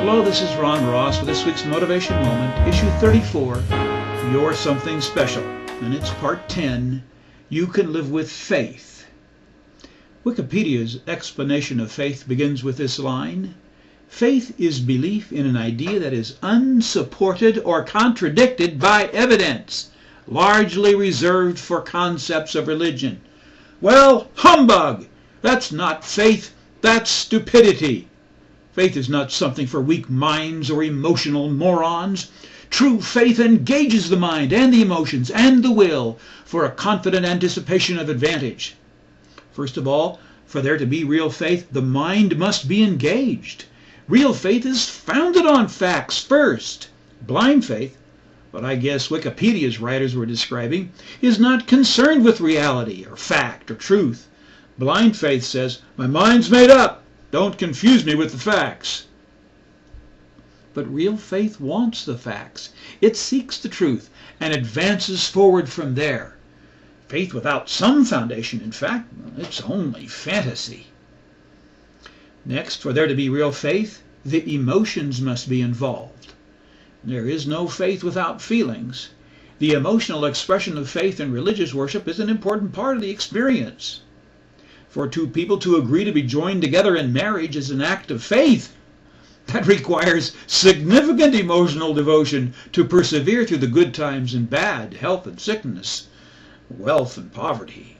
Hello, this is Ron Ross with this week's Motivation Moment, issue 34, You're Something Special, and it's part 10, You Can Live with Faith. Wikipedia's explanation of faith begins with this line: faith is belief in an idea that is unsupported or contradicted by evidence, largely reserved for concepts of religion. Well, humbug! That's not faith, that's stupidity. Faith is not something for weak minds or emotional morons. True faith engages the mind and the emotions and the will for a confident anticipation of advantage. First of all, for there to be real faith, the mind must be engaged. Real faith is founded on facts first. Blind faith, what I guess Wikipedia's writers were describing, is not concerned with reality or fact or truth. Blind faith says, my mind's made up. Don't confuse me with the facts. But real faith wants the facts. It seeks the truth and advances forward from there. Faith without some foundation, in fact, it's only fantasy. Next, for there to be real faith, the emotions must be involved. There is no faith without feelings. The emotional expression of faith in religious worship is an important part of the experience. For two people to agree to be joined together in marriage is an act of faith. That requires significant emotional devotion to persevere through the good times and bad, health and sickness, wealth and poverty.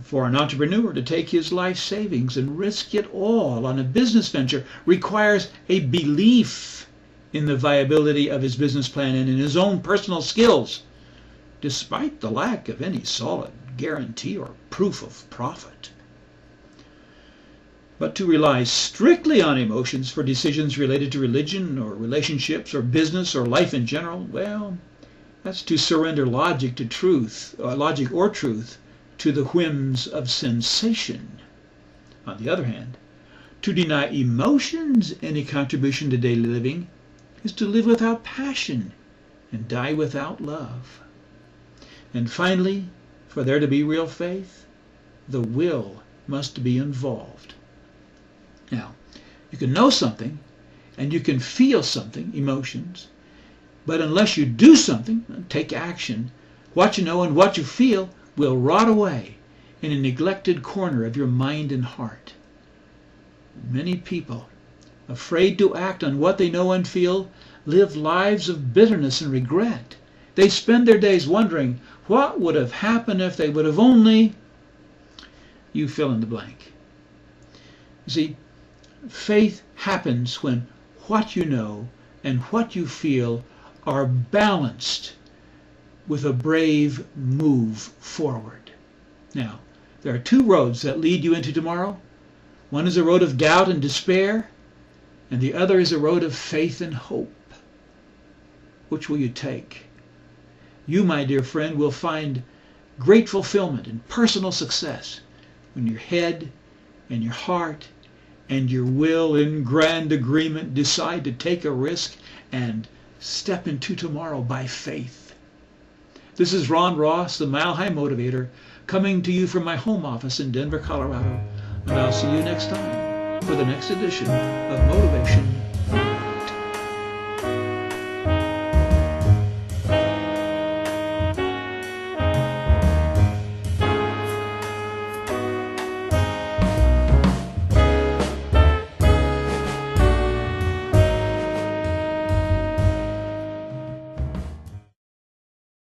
For an entrepreneur to take his life savings and risk it all on a business venture requires a belief in the viability of his business plan and in his own personal skills, despite the lack of any solid guarantee or proof of profit. But to rely strictly on emotions for decisions related to religion or relationships or business or life in general, well, that's to surrender logic to truth, logic or truth, to the whims of sensation. On the other hand, to deny emotions any contribution to daily living is to live without passion and die without love. And finally, for there to be real faith, the will must be involved. Now, you can know something and you can feel something, emotions, but unless you do something, take action, what you know and what you feel will rot away in a neglected corner of your mind and heart. Many people, afraid to act on what they know and feel, live lives of bitterness and regret. They spend their days wondering what would have happened if they would have only... You fill in the blank. You see, faith happens when what you know and what you feel are balanced with a brave move forward. Now, there are two roads that lead you into tomorrow. One is a road of doubt and despair, and the other is a road of faith and hope. Which will you take? You, my dear friend, will find great fulfillment and personal success when your head and your heart and your will in grand agreement decide to take a risk and step into tomorrow by faith. This is Ron Ross, the Mile High Motivator, coming to you from my home office in Denver, Colorado. And I'll see you next time for the next edition of Motivation